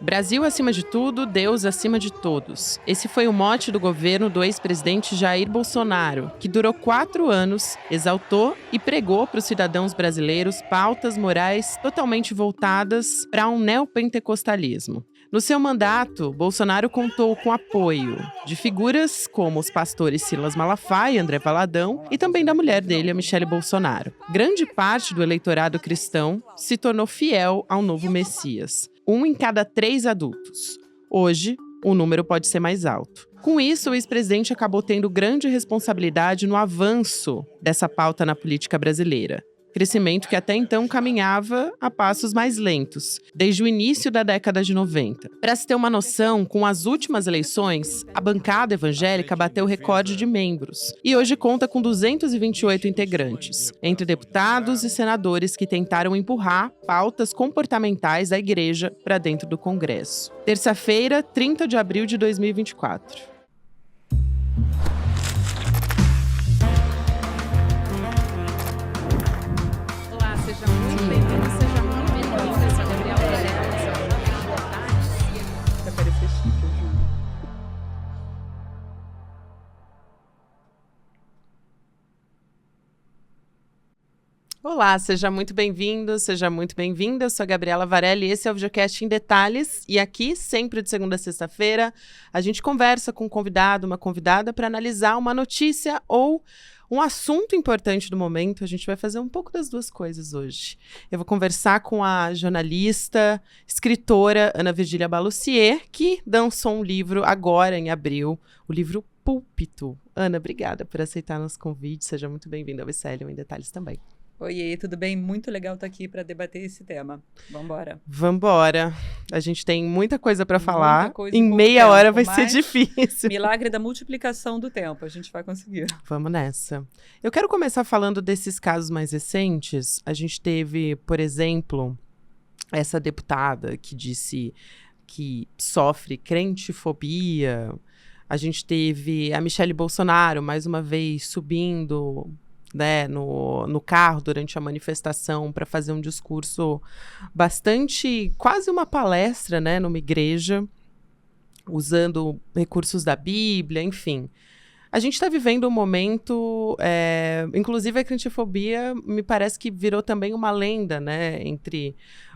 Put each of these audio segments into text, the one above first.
Brasil acima de tudo, Deus acima de todos. Esse foi o mote do governo do ex-presidente Jair Bolsonaro, que durou 4 anos, exaltou e pregou para os cidadãos brasileiros pautas morais totalmente voltadas para um neopentecostalismo. No seu mandato, Bolsonaro contou com apoio de figuras como os pastores Silas Malafaia e André Valadão e também da mulher dele, a Michele Bolsonaro. Grande parte do eleitorado cristão se tornou fiel ao novo Messias. 1 em cada 3 adultos. Hoje, o número pode ser mais alto. Com isso, o ex-presidente acabou tendo grande responsabilidade no avanço dessa pauta na política brasileira. Crescimento que até então caminhava a passos mais lentos, desde o início da década de 90. Para se ter uma noção, com as últimas eleições, a bancada evangélica bateu recorde de membros e hoje conta com 228 integrantes, entre deputados e senadores que tentaram empurrar pautas comportamentais da igreja para dentro do Congresso. Terça-feira, 30 de abril de 2024. Olá, seja muito bem-vindo, seja muito bem-vinda. Eu sou a Gabriela Varelli e esse é o videocast em detalhes. E aqui, sempre de segunda a sexta-feira, a gente conversa com um convidado, uma convidada, para analisar uma notícia ou um assunto importante do momento. A gente vai fazer um pouco das duas coisas hoje. Eu vou conversar com a jornalista, escritora Ana Virgília Balussier, que lançou um livro agora, em abril, o livro Púlpito. Ana, obrigada por aceitar nosso convite. Seja muito bem-vinda ao Vicélio em Detalhes também. Oi, tudo bem? Muito legal estar aqui para debater esse tema. Vambora. Vambora. A gente tem muita coisa para falar. Em meia hora vai ser difícil. Milagre da multiplicação do tempo. A gente vai conseguir. Vamos nessa. Eu quero começar falando desses casos mais recentes. A gente teve, por exemplo, essa deputada que disse que sofre crentefobia. A gente teve a Michele Bolsonaro, mais uma vez, subindo, né, no carro durante a manifestação para fazer um discurso bastante, quase uma palestra, né, numa igreja, usando recursos da Bíblia, enfim. A gente está vivendo um momento, inclusive a crentefobia me parece que virou também uma lenda, né, entre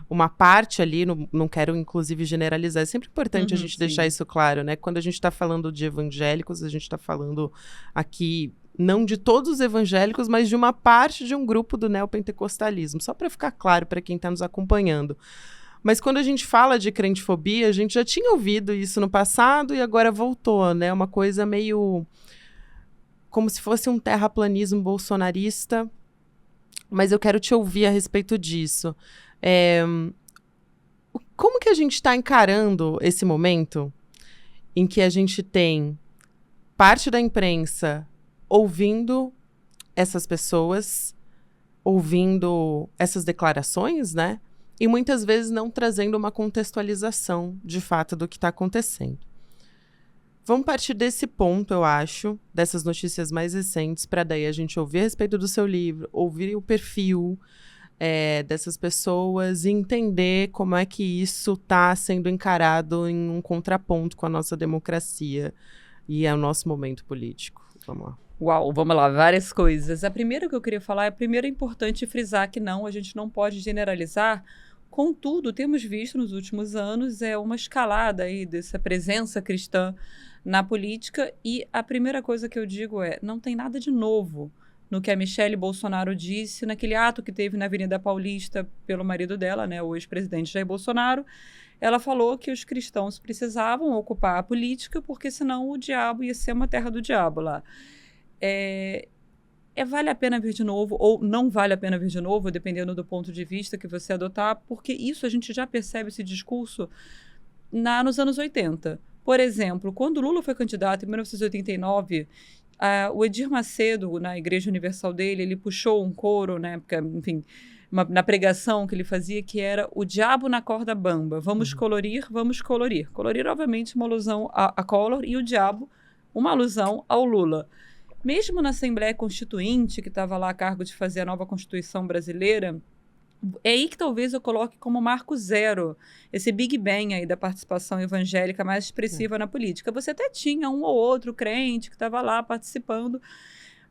uma parte ali, não quero inclusive generalizar, é sempre importante a gente deixar isso claro, né, quando a gente está falando de evangélicos, a gente está falando aqui não de todos os evangélicos, mas de uma parte de um grupo do neopentecostalismo, só para ficar claro para quem está nos acompanhando. Mas quando a gente fala de crentefobia, a gente já tinha ouvido isso no passado e agora voltou, né? Uma coisa meio como se fosse um terraplanismo bolsonarista, mas eu quero te ouvir a respeito disso. Como que a gente está encarando esse momento em que a gente tem parte da imprensa ouvindo essas pessoas, ouvindo essas declarações, né? E muitas vezes não trazendo uma contextualização, de fato, do que está acontecendo. Vamos partir desse ponto, eu acho, dessas notícias mais recentes, para daí a gente ouvir a respeito do seu livro, ouvir o perfil dessas pessoas e entender como é que isso está sendo encarado em um contraponto com a nossa democracia e é o nosso momento político. Vamos lá. Uau, vamos lá, várias coisas. A primeira que eu queria falar primeiro é importante frisar que a gente não pode generalizar. Contudo, temos visto nos últimos anos uma escalada aí dessa presença cristã na política e a primeira coisa que eu digo não tem nada de novo no que a Michele Bolsonaro disse naquele ato que teve na Avenida Paulista pelo marido dela, né, o ex-presidente Jair Bolsonaro. Ela falou que os cristãos precisavam ocupar a política porque senão o diabo ia ser uma terra do diabo lá. Vale a pena vir de novo ou não vale a pena vir de novo, dependendo do ponto de vista que você adotar, porque isso a gente já percebe esse discurso nos anos 80. Por exemplo, quando Lula foi candidato em 1989, o Edir Macedo, na Igreja Universal dele, ele puxou um coro, né, porque, enfim, na pregação que ele fazia, que era o diabo na corda bamba, vamos colorir, vamos colorir. Colorir, obviamente, uma alusão a Collor e o diabo, uma alusão ao Lula. Mesmo na Assembleia Constituinte, que estava lá a cargo de fazer a nova Constituição brasileira, É aí que talvez eu coloque como marco zero esse Big Bang aí da participação evangélica mais expressiva na política. Você até tinha um ou outro crente que estava lá participando,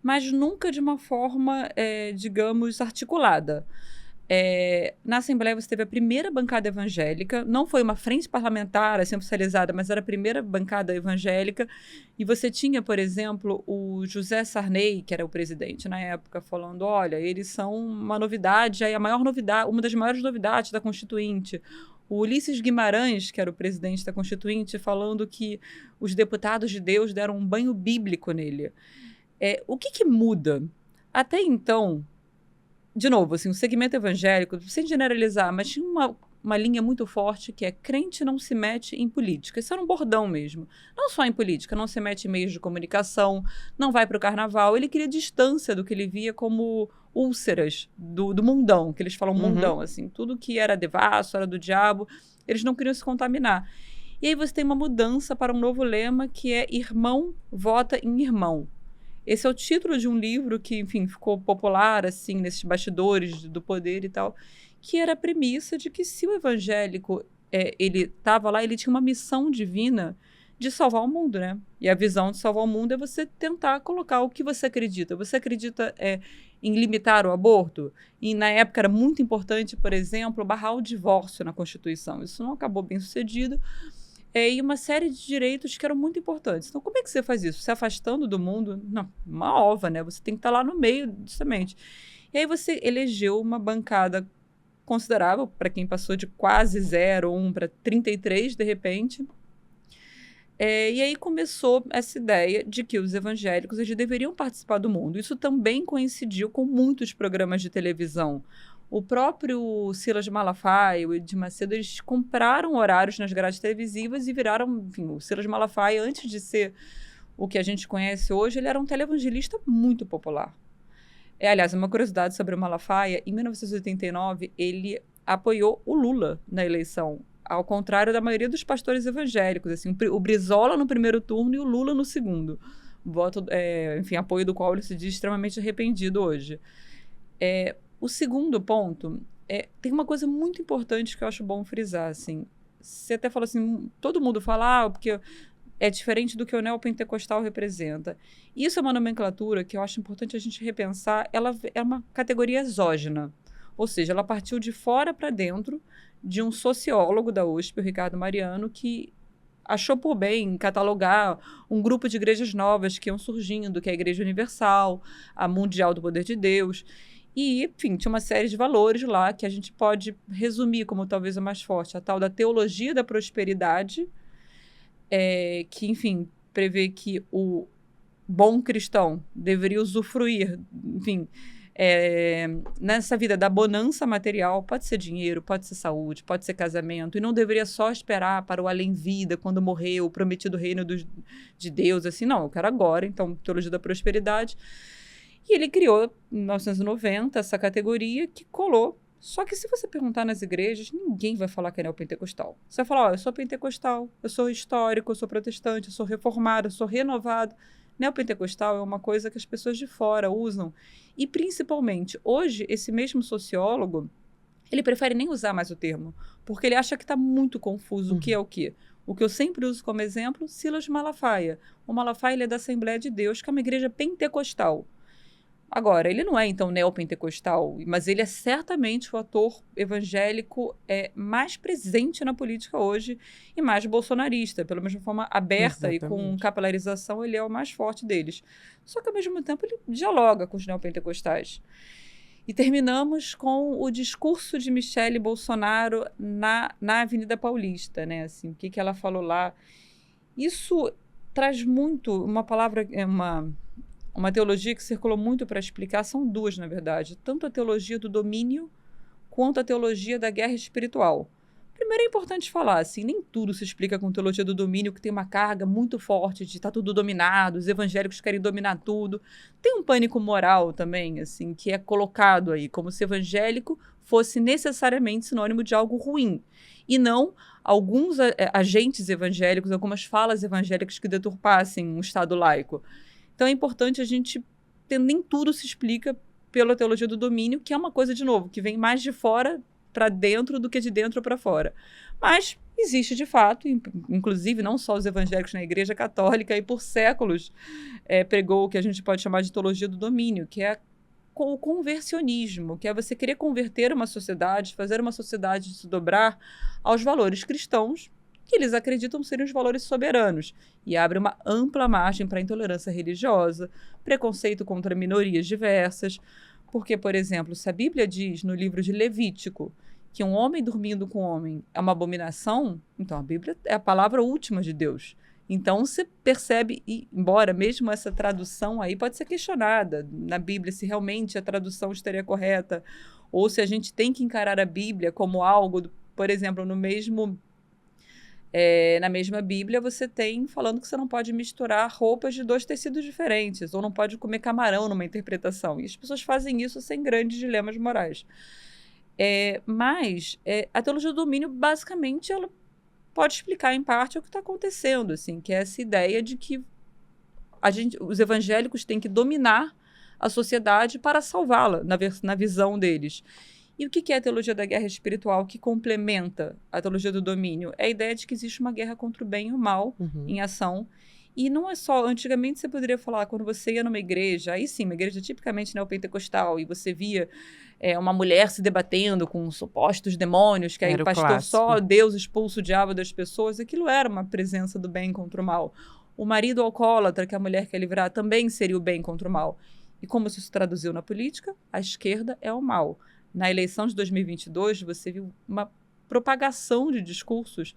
mas nunca de uma forma, digamos, articulada. Na Assembleia você teve a primeira bancada evangélica, não foi uma frente parlamentar assim, oficializada, mas era a primeira bancada evangélica, e você tinha, por exemplo, o José Sarney, que era o presidente na época, falando, olha, eles são uma novidade, aí a maior novidade, uma das maiores novidades da Constituinte. O Ulisses Guimarães, que era o presidente da Constituinte, falando que os deputados de Deus deram um banho bíblico nele. O que muda? Até então, de novo, assim, o segmento evangélico, sem generalizar, mas tinha uma linha muito forte que é crente não se mete em política. Isso era um bordão mesmo. Não só em política, não se mete em meios de comunicação, não vai para o carnaval. Ele queria distância do que ele via como úlceras do mundão, que eles falam mundão, assim. Tudo que era devasso, era do diabo, eles não queriam se contaminar. E aí você tem uma mudança para um novo lema que é irmão vota em irmão. Esse é o título de um livro que, enfim, ficou popular, assim, nesses bastidores do poder e tal, que era a premissa de que se o evangélico, ele estava lá, ele tinha uma missão divina de salvar o mundo, né? E a visão de salvar o mundo é você tentar colocar o que você acredita. Você acredita em limitar o aborto? E na época era muito importante, por exemplo, barrar o divórcio na Constituição. Isso não acabou bem sucedido. E uma série de direitos que eram muito importantes. Então, como é que você faz isso? Se afastando do mundo? Não, uma ova, né? Você tem que estar lá no meio, justamente. E aí você elegeu uma bancada considerável, para quem passou de quase 0,1 para 33, de repente. E aí começou essa ideia de que os evangélicos eles deveriam participar do mundo. Isso também coincidiu com muitos programas de televisão. O próprio Silas Malafaia e o Edir Macedo, eles compraram horários nas grades televisivas e viraram, enfim, o Silas Malafaia, antes de ser o que a gente conhece hoje, ele era um televangelista muito popular. Aliás, uma curiosidade sobre o Malafaia, em 1989, ele apoiou o Lula na eleição, ao contrário da maioria dos pastores evangélicos, assim, o Brizola no primeiro turno e o Lula no segundo. Voto, enfim, apoio do qual ele se diz extremamente arrependido hoje. O segundo ponto, tem uma coisa muito importante que eu acho bom frisar, assim. Você até falou assim, todo mundo fala, porque é diferente do que o neopentecostal representa. Isso é uma nomenclatura que eu acho importante a gente repensar. Ela é uma categoria exógena, ou seja, ela partiu de fora para dentro de um sociólogo da USP, o Ricardo Mariano, que achou por bem catalogar um grupo de igrejas novas que iam surgindo, que é a Igreja Universal, a Mundial do Poder de Deus. E, enfim, tinha uma série de valores lá que a gente pode resumir como talvez o mais forte. A tal da teologia da prosperidade, que, enfim, prevê que o bom cristão deveria usufruir, enfim, nessa vida da bonança material, pode ser dinheiro, pode ser saúde, pode ser casamento, e não deveria só esperar para o além-vida, quando morrer, o prometido reino de Deus, assim, não, eu quero agora, então, teologia da prosperidade. E ele criou, em 1990, essa categoria que colou. Só que se você perguntar nas igrejas, ninguém vai falar que é neopentecostal. Você vai falar, eu sou pentecostal, eu sou histórico, eu sou protestante, eu sou reformado, eu sou renovado. Neopentecostal é uma coisa que as pessoas de fora usam. E, principalmente, hoje, esse mesmo sociólogo, ele prefere nem usar mais o termo, porque ele acha que está muito confuso o que é o quê. O que eu sempre uso como exemplo, Silas Malafaia. O Malafaia ele é da Assembleia de Deus, que é uma igreja pentecostal. Agora, ele não é, então, neopentecostal, mas ele é certamente o ator evangélico mais presente na política hoje e mais bolsonarista. Pela mesma forma, aberta e com capilarização, ele é o mais forte deles. Só que, ao mesmo tempo, ele dialoga com os neopentecostais. E terminamos com o discurso de Michele Bolsonaro na Avenida Paulista, né? Assim, o que ela falou lá. Isso traz muito, uma palavra, uma teologia que circulou muito para explicar, são duas, na verdade. Tanto a teologia do domínio, quanto a teologia da guerra espiritual. Primeiro é importante falar, assim, nem tudo se explica com teologia do domínio, que tem uma carga muito forte de estar tudo dominado, os evangélicos querem dominar tudo. Tem um pânico moral também, assim, que é colocado aí, como se evangélico fosse necessariamente sinônimo de algo ruim. E não alguns agentes evangélicos, algumas falas evangélicas que deturpassem um Estado laico. Então, é importante a gente nem tudo se explica pela teologia do domínio, que é uma coisa, de novo, que vem mais de fora para dentro do que de dentro para fora. Mas existe de fato, inclusive não só os evangélicos na Igreja Católica, e por séculos pregou o que a gente pode chamar de teologia do domínio, que é o conversionismo, que é você querer converter uma sociedade, fazer uma sociedade se dobrar aos valores cristãos, que eles acreditam serem os valores soberanos, e abre uma ampla margem para intolerância religiosa, preconceito contra minorias diversas, porque, por exemplo, se a Bíblia diz no livro de Levítico que um homem dormindo com um homem é uma abominação, então a Bíblia é a palavra última de Deus. Então, você percebe, e, embora mesmo essa tradução aí pode ser questionada na Bíblia, se realmente a tradução estaria correta, ou se a gente tem que encarar a Bíblia como algo, por exemplo, na mesma Bíblia, você tem falando que você não pode misturar roupas de 2 tecidos diferentes, ou não pode comer camarão numa interpretação. E as pessoas fazem isso sem grandes dilemas morais. Mas a teologia do domínio, basicamente, ela pode explicar em parte o que está acontecendo, assim, que é essa ideia de que os evangélicos têm que dominar a sociedade para salvá-la, na visão deles. E o que é a teologia da guerra espiritual que complementa a teologia do domínio? É a ideia de que existe uma guerra contra o bem e o mal em ação. E não é só, antigamente você poderia falar, quando você ia numa igreja, aí sim, uma igreja tipicamente neopentecostal, e você via uma mulher se debatendo com supostos demônios, que aí o pastor clássico. só Deus expulsa o diabo das pessoas, aquilo era uma presença do bem contra o mal. O marido alcoólatra que a mulher quer livrar também seria o bem contra o mal. E como isso se traduziu na política? A esquerda é o mal. Na eleição de 2022, você viu uma propagação de discursos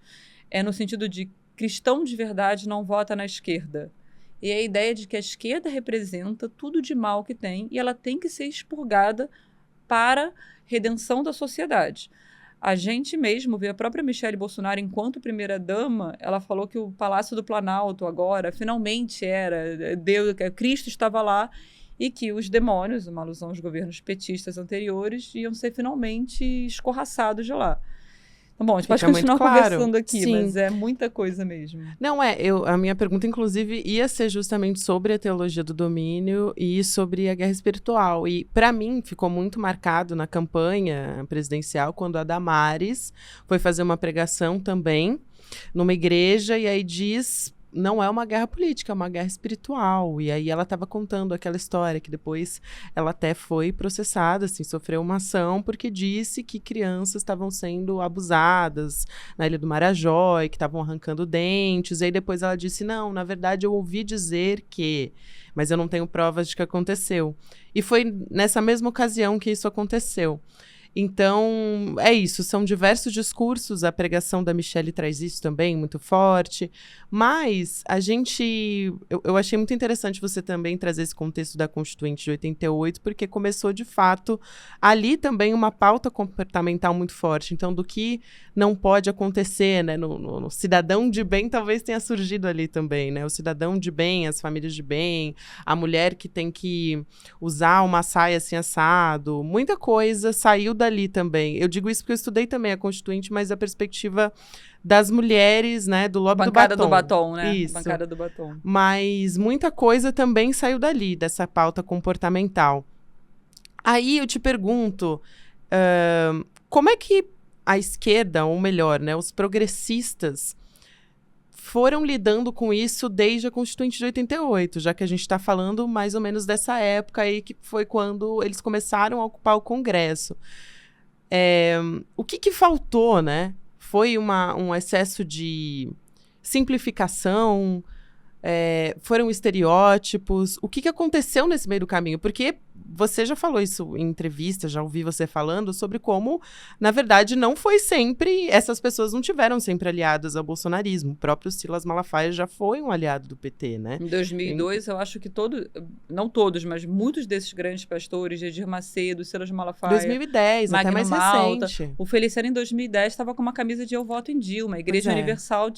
no sentido de cristão de verdade não vota na esquerda. E a ideia de que a esquerda representa tudo de mal que tem e ela tem que ser expurgada para redenção da sociedade. A gente mesmo vê a própria Michelle Bolsonaro, enquanto primeira-dama, ela falou que o Palácio do Planalto agora finalmente era Deus, que Cristo estava lá, e que os demônios, uma alusão aos governos petistas anteriores, iam ser finalmente escorraçados de lá. Então, bom, a gente pode continuar conversando aqui, Sim. mas é muita coisa mesmo. Não, a minha pergunta, inclusive, ia ser justamente sobre a teologia do domínio e sobre a guerra espiritual. E, para mim, ficou muito marcado na campanha presidencial, quando a Damares foi fazer uma pregação também numa igreja, e aí diz... Não é uma guerra política, é uma guerra espiritual. E aí ela estava contando aquela história que depois ela até foi processada, assim, sofreu uma ação porque disse que crianças estavam sendo abusadas na Ilha do Marajó e que estavam arrancando dentes. E aí depois ela disse, não, na verdade eu ouvi dizer que... Mas eu não tenho provas de que aconteceu. E foi nessa mesma ocasião que isso aconteceu. Então, é isso, são diversos discursos, a pregação da Michelle traz isso também, muito forte, mas eu achei muito interessante você também trazer esse contexto da Constituinte de 88, porque começou, de fato, ali também uma pauta comportamental muito forte, então, do que não pode acontecer, né, no cidadão de bem talvez tenha surgido ali também, né, o cidadão de bem, as famílias de bem, a mulher que tem que usar uma saia assim assado, muita coisa saiu dali também. Eu digo isso porque eu estudei também a Constituinte, mas a perspectiva das mulheres, né, do lobby Bancada do batom. do batom, né? Isso. Bancada do batom. Mas muita coisa também saiu dali, dessa pauta comportamental. Aí eu te pergunto, como é que a esquerda, ou melhor, né, os progressistas, foram lidando com isso desde a Constituinte de 88, já que a gente está falando mais ou menos dessa época aí, que foi quando eles começaram a ocupar o Congresso. O que faltou, né? Foi um excesso de simplificação? Foram estereótipos? O que aconteceu nesse meio do caminho? Porque você já falou isso em entrevista, já ouvi você falando sobre como, na verdade, não foi sempre... Essas pessoas não tiveram sempre aliadas ao bolsonarismo. O próprio Silas Malafaia já foi um aliado do PT, né? Em 2002, eu acho que não todos, mas muitos desses grandes pastores, Edir Macedo, Silas Malafaia... 2010, até mais recente. O Feliciano, em 2010, estava com uma camisa de Eu Voto em Dilma. A Igreja Universal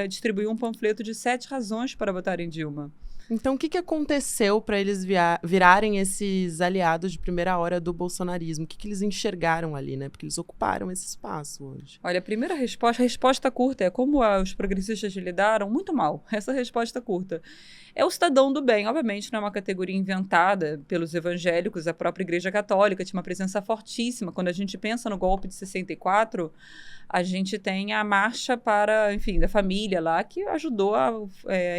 distribuiu um panfleto de 7 razões para votar em Dilma. Então, o que aconteceu para eles virarem esses aliados de primeira hora do bolsonarismo? O que eles enxergaram ali, né? Porque eles ocuparam esse espaço hoje. Olha, a primeira resposta, a resposta curta é como os progressistas lidaram muito mal. Essa resposta curta. É o cidadão do bem. Obviamente, não é uma categoria inventada pelos evangélicos. A própria Igreja Católica tinha uma presença fortíssima. Quando a gente pensa no golpe de 64, a gente tem a marcha para, enfim, da família lá, que ajudou a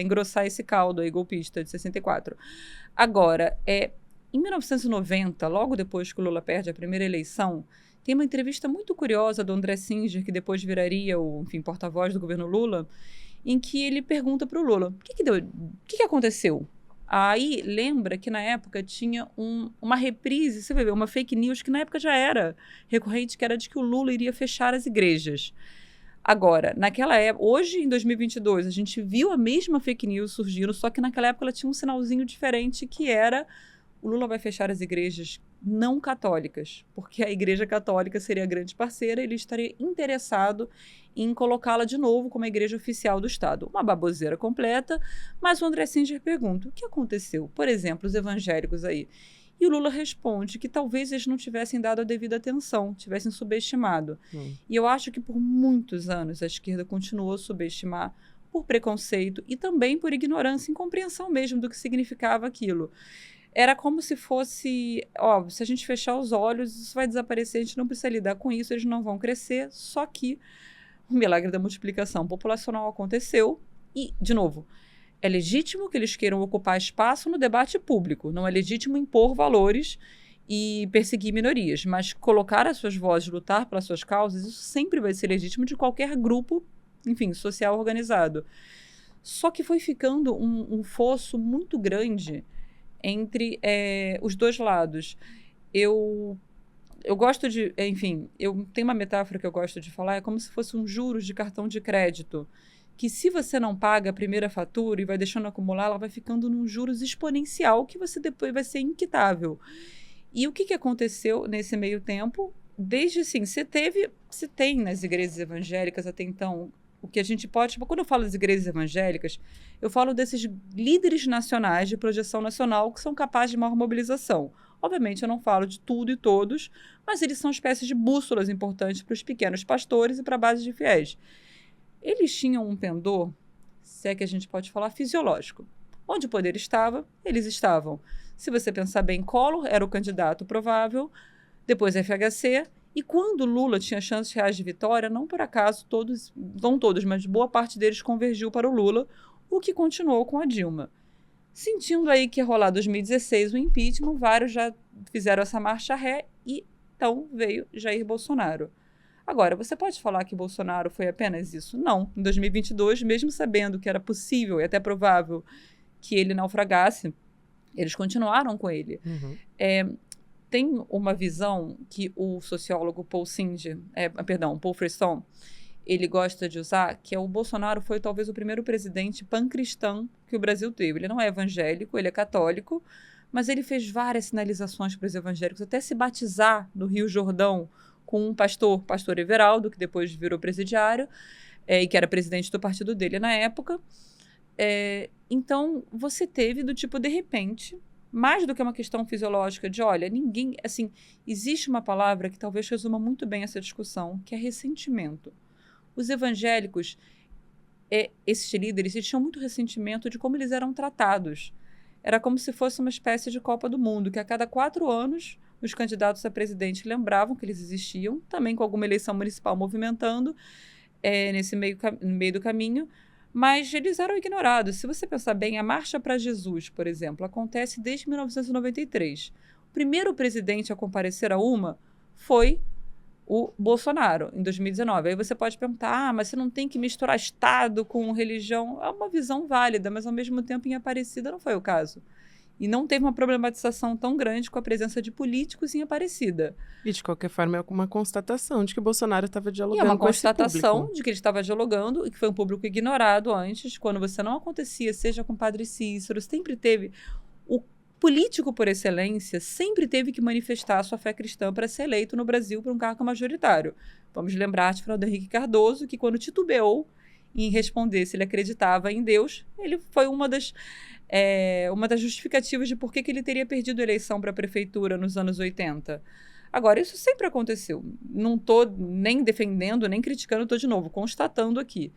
engrossar esse caldo aí golpista de 64. Agora, em 1990, logo depois que o Lula perde a primeira eleição, tem uma entrevista muito curiosa do André Singer, que depois viraria o, enfim, porta-voz do governo Lula, em que ele pergunta para o Lula, o que aconteceu? Aí lembra que na época tinha uma reprise, você vai ver, uma fake news que na época já era recorrente, que era de que o Lula iria fechar as igrejas. Agora, naquela época, hoje em 2022, a gente viu a mesma fake news surgindo, só que naquela época ela tinha um sinalzinho diferente, que era o Lula vai fechar as igrejas não católicas, porque a Igreja Católica seria a grande parceira, ele estaria interessado em colocá-la de novo como a igreja oficial do Estado. Uma baboseira completa, mas o André Singer pergunta, o que aconteceu? Por exemplo, os evangélicos aí. E o Lula responde que talvez eles não tivessem dado a devida atenção, tivessem subestimado. E eu acho que por muitos anos a esquerda continuou a subestimar por preconceito e também por ignorância, incompreensão mesmo do que significava aquilo. Era como se fosse, se a gente fechar os olhos, isso vai desaparecer, a gente não precisa lidar com isso, eles não vão crescer, só que o milagre da multiplicação populacional aconteceu e, de novo, é legítimo que eles queiram ocupar espaço no debate público, não é legítimo impor valores e perseguir minorias, mas colocar as suas vozes, lutar pelas suas causas, isso sempre vai ser legítimo de qualquer grupo, enfim, social organizado. Só que foi ficando um fosso muito grande entre os dois lados. Eu gosto de, enfim, eu tenho uma metáfora que eu gosto de falar, é como se fosse um juros de cartão de crédito, que se você não paga a primeira fatura e vai deixando acumular, ela vai ficando num juros exponencial que você depois vai ser inquitável. E o que aconteceu nesse meio tempo? Desde, assim, se tem nas igrejas evangélicas até então, o que a gente pode... Quando eu falo das igrejas evangélicas, eu falo desses líderes nacionais de projeção nacional que são capazes de maior mobilização. Obviamente, eu não falo de tudo e todos, mas eles são espécies de bússolas importantes para os pequenos pastores e para a base de fiéis. Eles tinham um pendor, se é que a gente pode falar, fisiológico. Onde o poder estava, eles estavam. Se você pensar bem, Collor era o candidato provável, depois FHC, e quando Lula tinha chances reais de vitória, não por acaso não todos, mas boa parte deles convergiu para o Lula, o que continuou com a Dilma. Sentindo aí que ia rolar 2016 o impeachment, vários já fizeram essa marcha ré e então veio Jair Bolsonaro. Agora, você pode falar que Bolsonaro foi apenas isso? Não. Em 2022, mesmo sabendo que era possível e até provável que ele naufragasse, eles continuaram com ele. Tem uma visão que o sociólogo Paul Fresson, ele gosta de usar, que é o Bolsonaro foi talvez o primeiro presidente pan-cristão que o Brasil teve. Ele não é evangélico, ele é católico, mas ele fez várias sinalizações para os evangélicos, até se batizar no Rio Jordão com um pastor Everaldo, que depois virou presidiário, e que era presidente do partido dele na época. Então, você teve do tipo, de repente, mais do que uma questão fisiológica de, olha, ninguém... Assim, existe uma palavra que talvez resuma muito bem essa discussão, que é ressentimento. Os evangélicos, esses líderes, eles tinham muito ressentimento de como eles eram tratados. Era como se fosse uma espécie de Copa do Mundo, que a cada 4 anos os candidatos a presidente lembravam que eles existiam, também com alguma eleição municipal movimentando nesse meio do caminho, mas eles eram ignorados. Se você pensar bem, a Marcha para Jesus, por exemplo, acontece desde 1993. O primeiro presidente a comparecer a uma foi o Bolsonaro, em 2019. Aí você pode perguntar, mas você não tem que misturar Estado com religião. É uma visão válida, mas ao mesmo tempo em Aparecida não foi o caso. E não teve uma problematização tão grande com a presença de políticos em Aparecida. E, de qualquer forma, é uma constatação de que Bolsonaro estava dialogando com esse público. E é uma constatação de que ele estava dialogando e que foi um público ignorado antes, quando você não acontecia, seja com o Padre Cícero, sempre teve... O político por excelência sempre teve que manifestar a sua fé cristã para ser eleito no Brasil para um cargo majoritário. Vamos lembrar de Fernando Henrique Cardoso, que quando titubeou em responder se ele acreditava em Deus. Ele foi uma das justificativas de por que ele teria perdido a eleição para a prefeitura nos anos 80. Agora, isso sempre aconteceu. Não estou nem defendendo, nem criticando, estou de novo constatando aqui.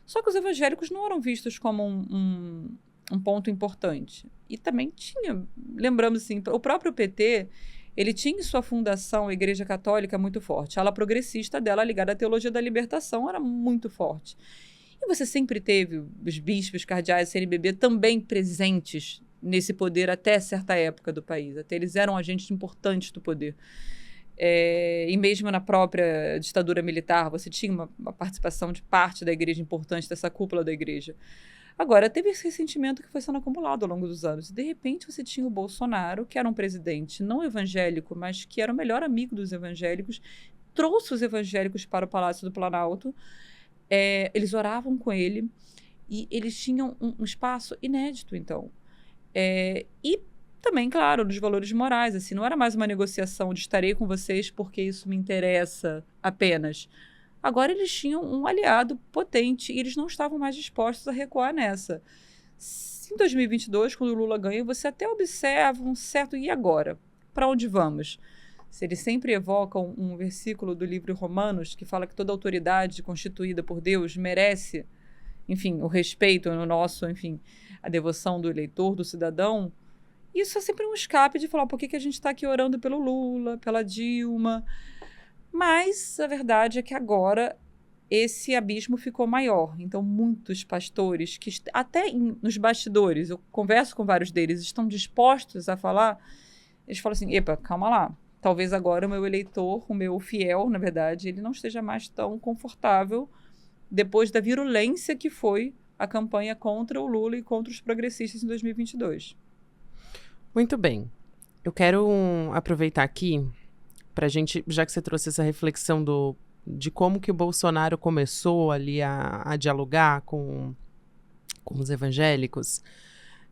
Só que os evangélicos não eram vistos como um ponto importante. E também tinha, lembramos assim, o próprio PT, ele tinha em sua fundação a Igreja Católica muito forte. A ala progressista dela, ligada à teologia da libertação, era muito forte. E você sempre teve os bispos, cardeais, CNBB também presentes nesse poder até certa época do país. Até eles eram agentes importantes do poder. E mesmo na própria ditadura militar, você tinha uma participação de parte da igreja importante, dessa cúpula da igreja. Agora, teve esse ressentimento que foi sendo acumulado ao longo dos anos. E, de repente, você tinha o Bolsonaro, que era um presidente não evangélico, mas que era o melhor amigo dos evangélicos, trouxe os evangélicos para o Palácio do Planalto, eles oravam com ele, e eles tinham um espaço inédito, então. E também, claro, dos valores morais, assim, não era mais uma negociação de estarei com vocês porque isso me interessa apenas. Agora eles tinham um aliado potente e eles não estavam mais dispostos a recuar nessa. Em 2022, quando o Lula ganha, você até observa um certo e agora? Para onde vamos? Se eles sempre evocam um versículo do livro Romanos que fala que toda autoridade constituída por Deus merece, enfim, o respeito no nosso, enfim, a devoção do eleitor, do cidadão. Isso é sempre um escape de falar por que a gente está aqui orando pelo Lula, pela Dilma. Mas a verdade é que agora esse abismo ficou maior. Então, muitos pastores, que até nos bastidores, eu converso com vários deles, estão dispostos a falar, eles falam assim, epa, calma lá. Talvez agora o meu eleitor, o meu fiel, na verdade, ele não esteja mais tão confortável depois da virulência que foi a campanha contra o Lula e contra os progressistas em 2022. Muito bem. Eu quero aproveitar aqui para a gente, já que você trouxe essa reflexão de como que o Bolsonaro começou ali a dialogar com os evangélicos,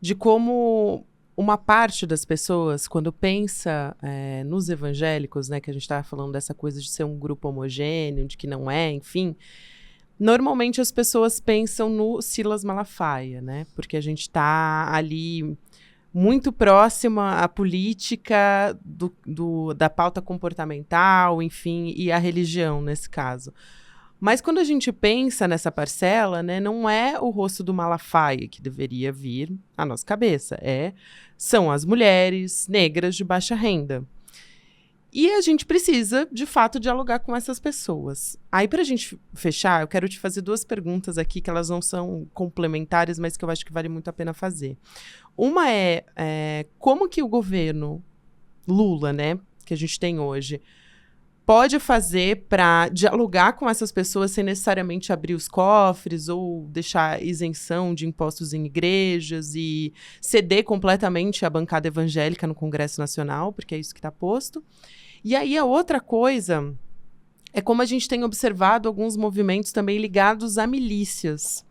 de como uma parte das pessoas, quando pensa nos evangélicos, né, que a gente estava falando dessa coisa de ser um grupo homogêneo, de que não é, enfim, normalmente as pessoas pensam no Silas Malafaia, né, porque a gente está ali muito próxima à política da pauta comportamental, enfim, e à religião, nesse caso. Mas quando a gente pensa nessa parcela, né, não é o rosto do Malafaia que deveria vir à nossa cabeça, são as mulheres negras de baixa renda. E a gente precisa, de fato, dialogar com essas pessoas. Aí, para a gente fechar, eu quero te fazer 2 perguntas aqui, que elas não são complementares, mas que eu acho que vale muito a pena fazer. Uma como que o governo Lula, né, que a gente tem hoje, pode fazer para dialogar com essas pessoas sem necessariamente abrir os cofres ou deixar isenção de impostos em igrejas e ceder completamente a bancada evangélica no Congresso Nacional, porque é isso que está posto. E aí a outra coisa é como a gente tem observado alguns movimentos também ligados a milícias.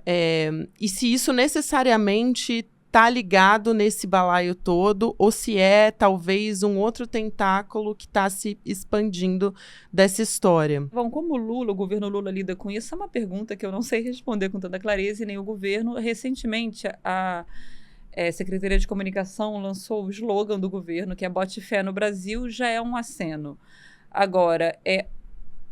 E se isso necessariamente está ligado nesse balaio todo, ou se é talvez um outro tentáculo que está se expandindo dessa história. Bom, como o governo Lula lida com isso, é uma pergunta que eu não sei responder com tanta clareza, e nem o governo. Recentemente, a Secretaria de Comunicação lançou o slogan do governo, que é "Bote fé no Brasil", já é um aceno. Agora,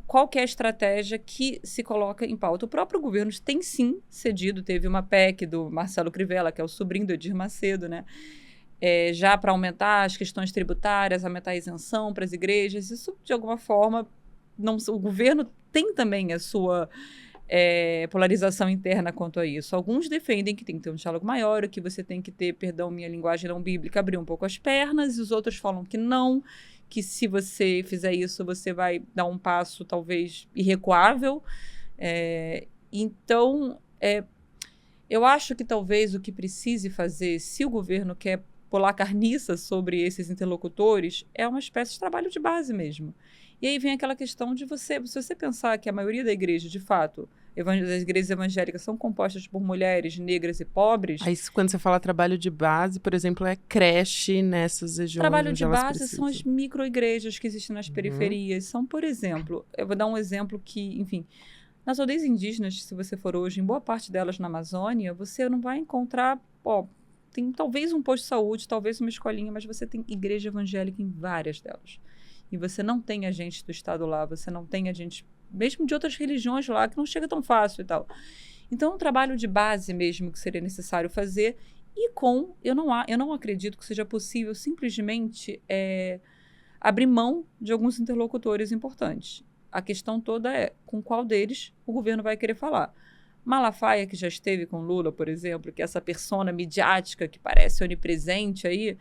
qual que é a estratégia que se coloca em pauta? O próprio governo tem sim cedido, teve uma PEC do Marcelo Crivella, que é o sobrinho do Edir Macedo, né? Já para aumentar as questões tributárias, aumentar a isenção para as igrejas. Isso, de alguma forma, o governo tem também a sua polarização interna quanto a isso. Alguns defendem que tem que ter um diálogo maior, que você tem que ter, perdão, minha linguagem não bíblica, abrir um pouco as pernas, e os outros falam que não, que se você fizer isso, você vai dar um passo, talvez, irrecuável. Então, eu acho que talvez o que precise fazer, se o governo quer pular carniça sobre esses interlocutores, é uma espécie de trabalho de base mesmo. E aí vem aquela questão de se você pensar que a maioria da igreja, de fato, das igrejas evangélicas são compostas por mulheres negras e pobres. Aí, quando você fala trabalho de base, por exemplo, é creche nessas regiões. Trabalho de base são as micro-igrejas que existem nas periferias. São, por exemplo, eu vou dar um exemplo que, enfim, Nas aldeias indígenas, se você for hoje, em boa parte delas na Amazônia, você não vai encontrar, tem talvez um posto de saúde, talvez uma escolinha, mas você tem igreja evangélica em várias delas. E você não tem agente do Estado lá, você não tem agente, mesmo de outras religiões lá, que não chega tão fácil e tal. Então, é um trabalho de base mesmo que seria necessário fazer. E eu não acredito que seja possível simplesmente abrir mão de alguns interlocutores importantes. A questão toda é com qual deles o governo vai querer falar. Malafaia, que já esteve com Lula, por exemplo, que é essa persona midiática que parece onipresente aí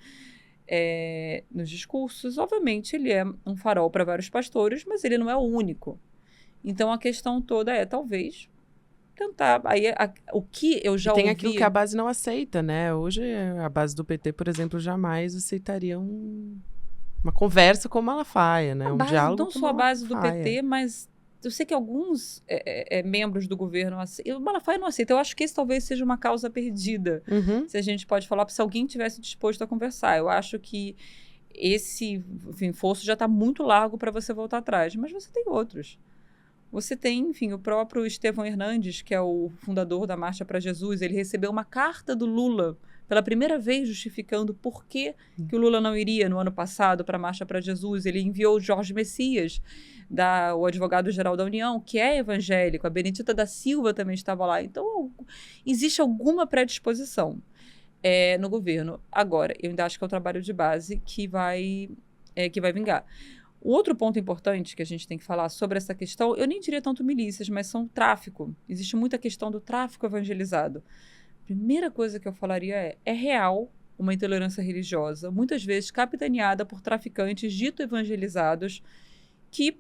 nos discursos, obviamente ele é um farol para vários pastores, mas ele não é o único. Então a questão toda é, talvez, tentar. Aí, o que eu já ouvi... Tem aquilo que a base não aceita, né? Hoje, a base do PT, por exemplo, jamais aceitaria uma conversa com o Malafaia, né? Diálogo não com só a base do Malafaia. PT, mas eu sei que alguns membros do governo aceitam. O Malafaia não aceita. Eu acho que esse talvez seja uma causa perdida. Uhum. Se a gente pode falar, se alguém tivesse disposto a conversar. Eu acho que esse fosso já está muito largo para você voltar atrás. Mas você tem outros. Você tem, enfim, o próprio Estevão Hernandes, que é o fundador da Marcha para Jesus. Ele recebeu uma carta do Lula pela primeira vez justificando por que o Lula não iria no ano passado para a Marcha para Jesus. Ele enviou o Jorge Messias, o advogado-geral da União, que é evangélico. A Benedita da Silva também estava lá. Então, existe alguma predisposição no governo. Agora, eu ainda acho que é o trabalho de base que vai vingar. O outro ponto importante que a gente tem que falar sobre essa questão, eu nem diria tanto milícias, mas são tráfico. Existe muita questão do tráfico evangelizado. Primeira coisa que eu falaria é real uma intolerância religiosa, muitas vezes capitaneada por traficantes dito evangelizados que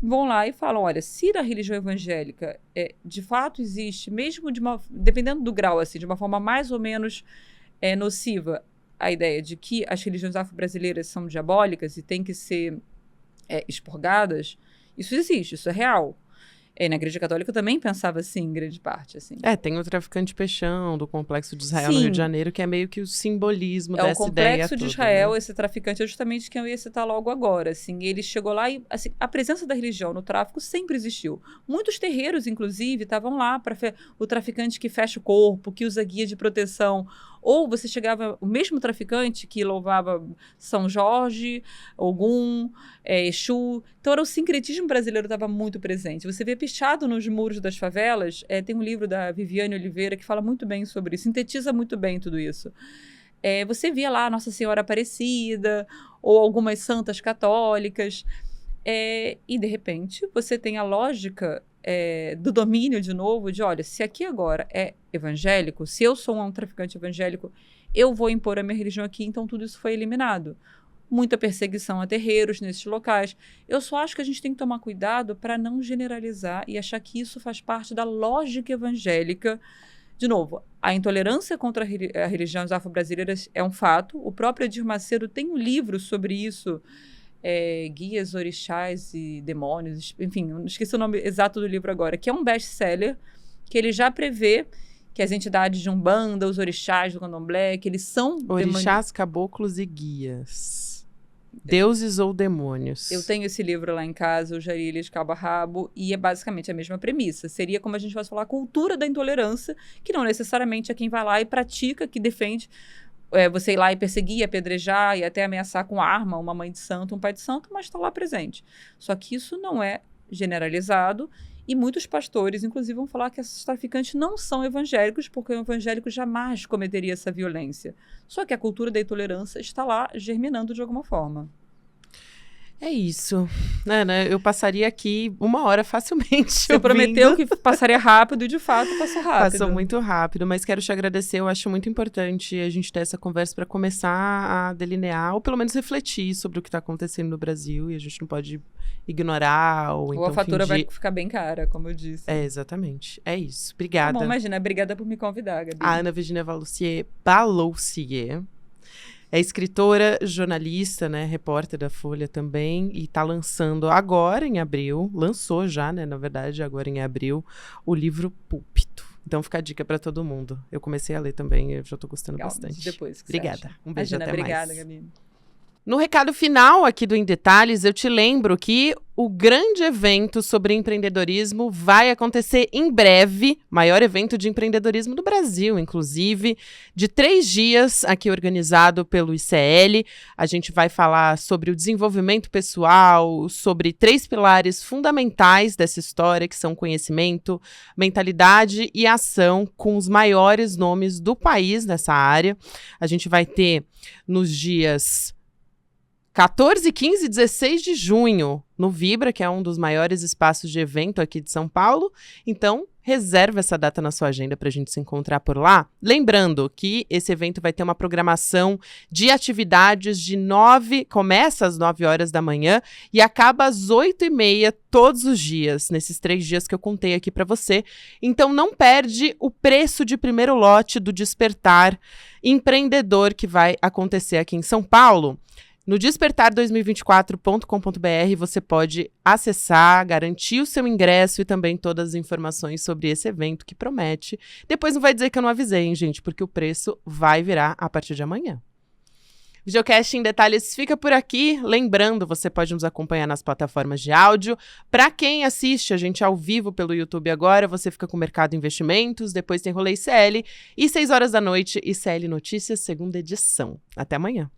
vão lá e falam, olha, se na religião evangélica de fato existe, mesmo dependendo do grau, assim, de uma forma mais ou menos nociva, a ideia de que as religiões afro-brasileiras são diabólicas e têm que ser expurgadas, isso existe, isso é real. Na Igreja Católica eu também pensava assim, em grande parte. Assim. Tem o traficante Peixão, do Complexo de Israel, Sim. no Rio de Janeiro, que é meio que o simbolismo dessa ideia o Complexo de Israel, né? Esse traficante é justamente quem eu ia citar logo agora. Assim, ele chegou lá e assim, a presença da religião no tráfico sempre existiu. Muitos terreiros, inclusive, estavam lá para o traficante que fecha o corpo, que usa guia de proteção. Ou você chegava, o mesmo traficante que louvava São Jorge, Ogum, Exu. Então, o sincretismo brasileiro estava muito presente. Você vê pichado nos muros das favelas, tem um livro da Viviane Oliveira que fala muito bem sobre isso, sintetiza muito bem tudo isso. Você via lá Nossa Senhora Aparecida, ou algumas santas católicas, e, de repente, você tem a lógica do domínio, de novo, de, olha, se aqui agora é evangélico, se eu sou um traficante evangélico, eu vou impor a minha religião aqui, então tudo isso foi eliminado. Muita perseguição a terreiros nesses locais. Eu só acho que a gente tem que tomar cuidado para não generalizar e achar que isso faz parte da lógica evangélica. De novo, a intolerância contra as religiões afro-brasileiras é um fato. O próprio Edir Macedo tem um livro sobre isso, Guias, Orixás e Demônios, enfim, eu esqueci o nome exato do livro agora, que é um best-seller, que ele já prevê que as entidades de Umbanda, os orixás do Candomblé, que eles são... Orixás, caboclos e guias. Deuses ou demônios. Eu tenho esse livro lá em casa, o Jarilha de Cabo a Rabo, e é basicamente a mesma premissa. Seria como a gente vai falar, a cultura da intolerância, que não necessariamente é quem vai lá e pratica, que defende você ir lá e perseguir, apedrejar e até ameaçar com arma uma mãe de santo, um pai de santo, mas está lá presente. Só que isso não é generalizado e muitos pastores, inclusive, vão falar que esses traficantes não são evangélicos, porque o evangélico jamais cometeria essa violência. Só que a cultura da intolerância está lá germinando de alguma forma. É isso. Ana, eu passaria aqui 1 hora facilmente. Você prometeu que passaria rápido e, de fato, passou rápido. Passou muito rápido, mas quero te agradecer. Eu acho muito importante a gente ter essa conversa para começar a delinear, ou pelo menos refletir sobre o que está acontecendo no Brasil, e a gente não pode ignorar ou então a fatura fingir... vai ficar bem cara, como eu disse. Exatamente. É isso. Obrigada. Tá bom, imagina. Obrigada por me convidar, Gabi. A Ana Virginia Baloussier é escritora, jornalista, né, repórter da Folha também, e está lançando agora em abril, lançou já, né, na verdade, agora em abril, o livro Púlpito. Então fica a dica para todo mundo. Eu comecei a ler também, eu já estou gostando bastante. Depois, obrigada. Um beijo, até mais. Obrigada, Gabi. No recado final aqui do Em Detalhes, eu te lembro que o grande evento sobre empreendedorismo vai acontecer em breve, maior evento de empreendedorismo do Brasil, inclusive, de 3 dias, aqui organizado pelo ICL. A gente vai falar sobre o desenvolvimento pessoal, sobre 3 pilares fundamentais dessa história, que são conhecimento, mentalidade e ação, com os maiores nomes do país nessa área. A gente vai ter nos dias 14, 15 e 16 de junho, no Vibra, que é um dos maiores espaços de evento aqui de São Paulo. Então, reserva essa data na sua agenda para a gente se encontrar por lá. Lembrando que esse evento vai ter uma programação de atividades começa às 9 horas da manhã e acaba às 8h30 todos os dias, nesses 3 dias que eu contei aqui para você. Então, não perde o preço de primeiro lote do Despertar Empreendedor que vai acontecer aqui em São Paulo. No despertar2024.com.br você pode acessar, garantir o seu ingresso e também todas as informações sobre esse evento que promete. Depois não vai dizer que eu não avisei, hein, gente, porque o preço vai virar a partir de amanhã. Videocast em Detalhes fica por aqui. Lembrando, você pode nos acompanhar nas plataformas de áudio. Para quem assiste a gente ao vivo pelo YouTube agora, você fica com o Mercado Investimentos, depois tem Rolê ICL e 6 horas da noite, ICL Notícias, segunda edição. Até amanhã.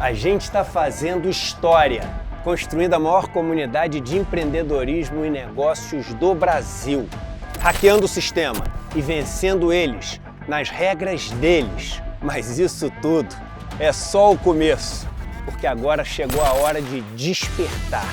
A gente está fazendo história, construindo a maior comunidade de empreendedorismo e negócios do Brasil, hackeando o sistema e vencendo eles nas regras deles. Mas isso tudo é só o começo, porque agora chegou a hora de despertar.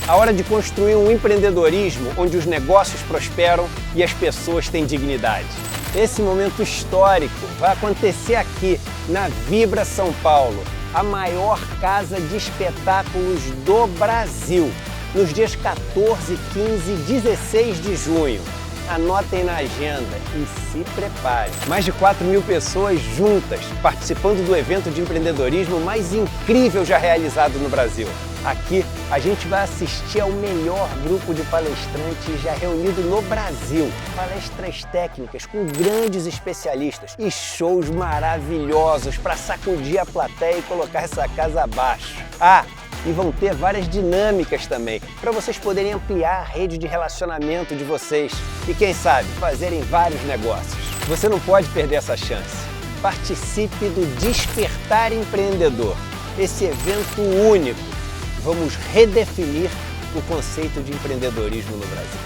A hora de construir um empreendedorismo onde os negócios prosperam e as pessoas têm dignidade. Esse momento histórico vai acontecer aqui, na Vibra São Paulo, a maior casa de espetáculos do Brasil, nos dias 14, 15 e 16 de junho. Anotem na agenda e se preparem. Mais de 4.000 pessoas juntas, participando do evento de empreendedorismo mais incrível já realizado no Brasil. Aqui a gente vai assistir ao melhor grupo de palestrantes já reunido no Brasil. Palestras técnicas com grandes especialistas e shows maravilhosos para sacudir a plateia e colocar essa casa abaixo. E vão ter várias dinâmicas também, para vocês poderem ampliar a rede de relacionamento de vocês e, quem sabe, fazerem vários negócios. Você não pode perder essa chance. Participe do Despertar Empreendedor, esse evento único. Vamos redefinir o conceito de empreendedorismo no Brasil.